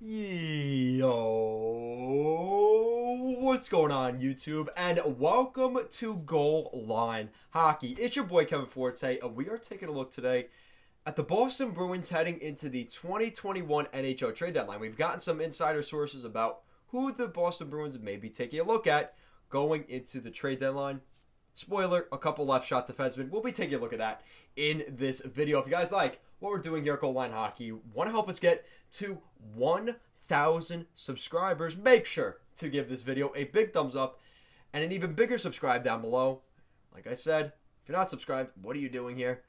Yo, what's going on, YouTube? And welcome to Goal Line Hockey. It's your boy Kevin Forte, and we are taking a look today at the Boston Bruins heading into the 2021 NHL trade deadline. We've gotten some insider sources about who the Boston Bruins may be taking a look at going into the trade deadline. Spoiler, a couple left shot defensemen. We'll be taking a look at that in this video. If you guys like what we're doing here at Goal Line Hockey, want to help us get to 1,000 subscribers, make sure to give this video a big thumbs up and an even bigger subscribe down below. Like I said, if you're not subscribed, what are you doing here?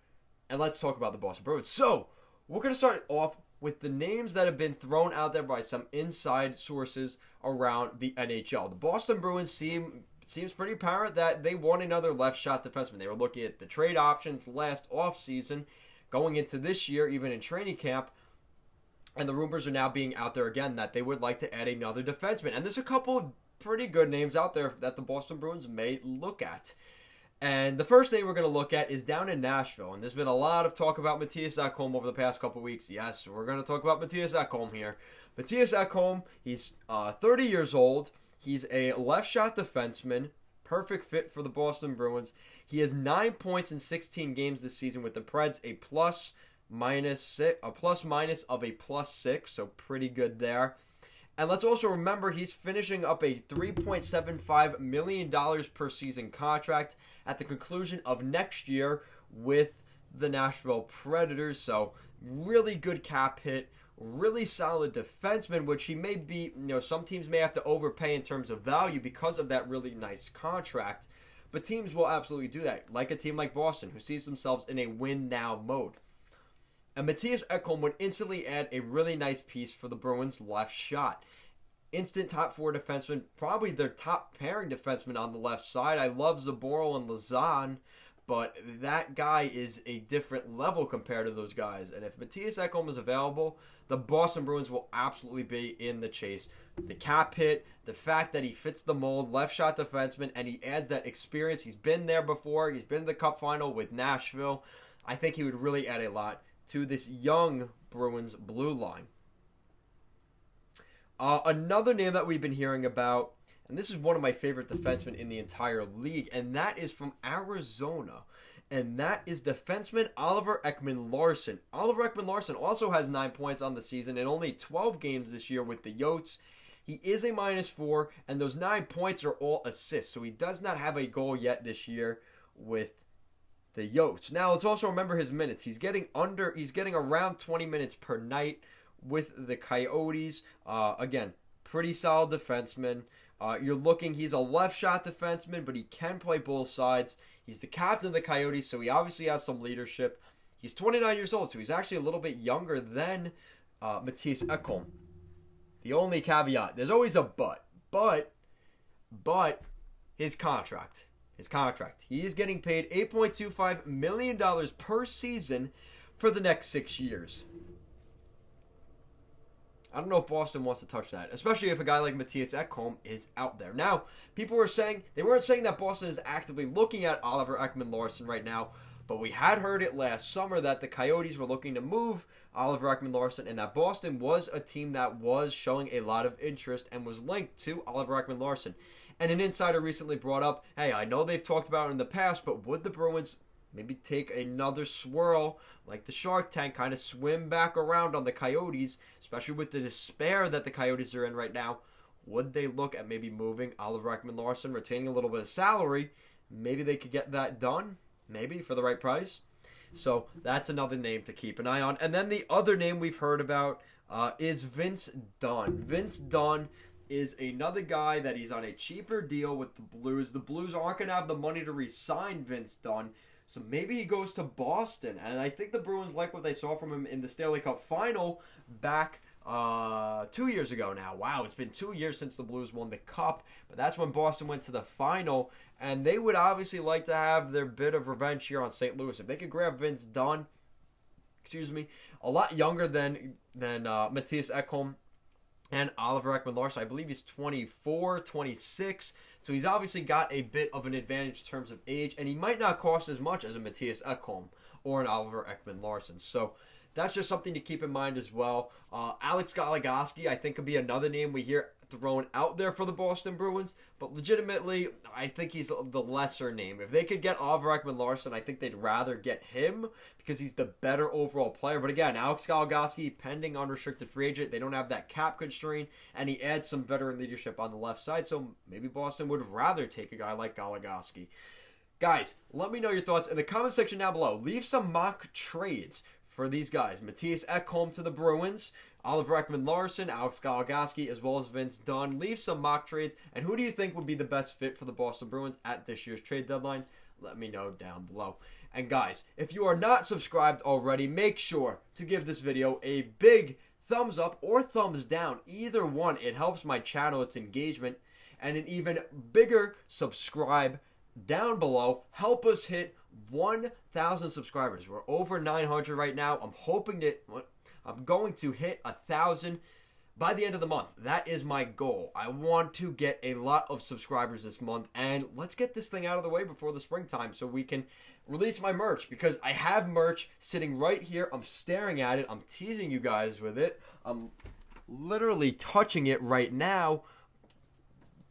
And let's talk about the Boston Bruins. So, we're going to start off with the names that have been thrown out there by some inside sources around the NHL. The Boston Bruins seems pretty apparent that they want another left shot defenseman. They were looking at the trade options last offseason, going into this year, even in training camp. And the rumors are now being out there again that they would like to add another defenseman. And there's a couple of pretty good names out there that the Boston Bruins may look at. And the first name we're going to look at is down in Nashville. And there's been a lot of talk about Mattias Ekman over the past couple of weeks. Yes, we're going to talk about Mattias Ekman here. Mattias Ekman, he's 30 years old. He's a left shot defenseman. Perfect fit for the Boston Bruins. He has 9 points in 16 games this season with the Preds, a plus minus of a +6, so pretty good there. And let's also remember he's finishing up a $3.75 million per season contract at the conclusion of next year with the Nashville Predators. So really good cap hit, really solid defenseman, which he may be, some teams may have to overpay in terms of value because of that really nice contract. But teams will absolutely do that, like a team like Boston, who sees themselves in a win-now mode. And Mattias Ekman would instantly add a really nice piece for the Bruins' left shot. Instant top four defenseman, probably their top pairing defenseman on the left side. I love Zboril and Lazan, but that guy is a different level compared to those guys. And if Mattias Ekman is available, the Boston Bruins will absolutely be in the chase. The cap hit, the fact that he fits the mold, left shot defenseman, and he adds that experience. He's been there before. He's been to the Cup final with Nashville. I think he would really add a lot to this young Bruins blue line. Another name that we've been hearing about, and this is one of my favorite defensemen in the entire league, and that is from Arizona, and that is defenseman Ekman Larson. Ekman Larson also has 9 points on the season in only 12 games this year with the Yotes. He is a -4, and those 9 points are all assists, so he does not have a goal yet this year with the Yotes. Now, let's also remember his minutes. He's getting around 20 minutes per night with the Coyotes. Again, pretty solid defenseman. He's a left shot defenseman, but he can play both sides. He's the captain of the Coyotes, so he obviously has some leadership. He's 29 years old, so he's actually a little bit younger than Mattias Ekman. The only caveat, there's always a but his contract. He is getting paid $8.25 million per season for the next 6 years. I don't know if Boston wants to touch that, especially if a guy like Mattias Ekman is out there. Now, people were saying, they weren't saying that Boston is actively looking at Ekman Larson right now, but we had heard it last summer that the Coyotes were looking to move Ekman Larson, and that Boston was a team that was showing a lot of interest and was linked to Ekman Larson. And an insider recently brought up, hey, I know they've talked about it in the past, but would the Bruins maybe take another swirl like the Shark Tank, kind of swim back around on the Coyotes, especially with the despair that the Coyotes are in right now? Would they look at maybe moving Ekman Larson, retaining a little bit of salary? Maybe they could get that done, maybe for the right price. So that's another name to keep an eye on. And then the other name we've heard about is Vince Dunn. Vince Dunn is another guy that he's on a cheaper deal with the Blues. The Blues aren't going to have the money to re-sign Vince Dunn, so maybe he goes to Boston. And I think the Bruins like what they saw from him in the Stanley Cup final back 2 years ago now. Wow, it's been 2 years since the Blues won the Cup, but that's when Boston went to the final, and they would obviously like to have their bit of revenge here on St. Louis. If they could grab Vince Dunn, a lot younger than Mattias Ekman and Ekman Larson. I believe he's 24, 26. So he's obviously got a bit of an advantage in terms of age, and he might not cost as much as a Mattias Ekman or an Ekman Larson. So that's just something to keep in mind as well. Alex Galagoski, I think, could be another name we hear thrown out there for the Boston Bruins, but legitimately, I think he's the lesser name. If they could get Ekman Larson, I think they'd rather get him because he's the better overall player. But again, Alex Galagoski, pending unrestricted free agent, they don't have that cap constraint, and he adds some veteran leadership on the left side, so maybe Boston would rather take a guy like Galagoski. Guys, let me know your thoughts in the comment section down below. Leave some mock trades for these guys. Mattias Ekman to the Bruins, Oliver Ekman Larson, Alex Galagoski, as well as Vince Dunn. Leave some mock trades. And who do you think would be the best fit for the Boston Bruins at this year's trade deadline? Let me know down below. And guys, if you are not subscribed already, make sure to give this video a big thumbs up or thumbs down. Either one. It helps my channel, its engagement. And an even bigger subscribe down below. Help us hit 1,000 subscribers. We're over 900 right now. I'm going to hit 1,000 by the end of the month. That is my goal. I want to get a lot of subscribers this month, and let's get this thing out of the way before the springtime so we can release my merch, because I have merch sitting right here. I'm staring at it. I'm teasing you guys with it. I'm literally touching it right now,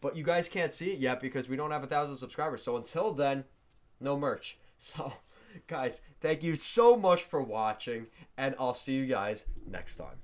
but you guys can't see it yet because we don't have 1,000 subscribers. So until then, no merch. So, guys, thank you so much for watching, and I'll see you guys next time.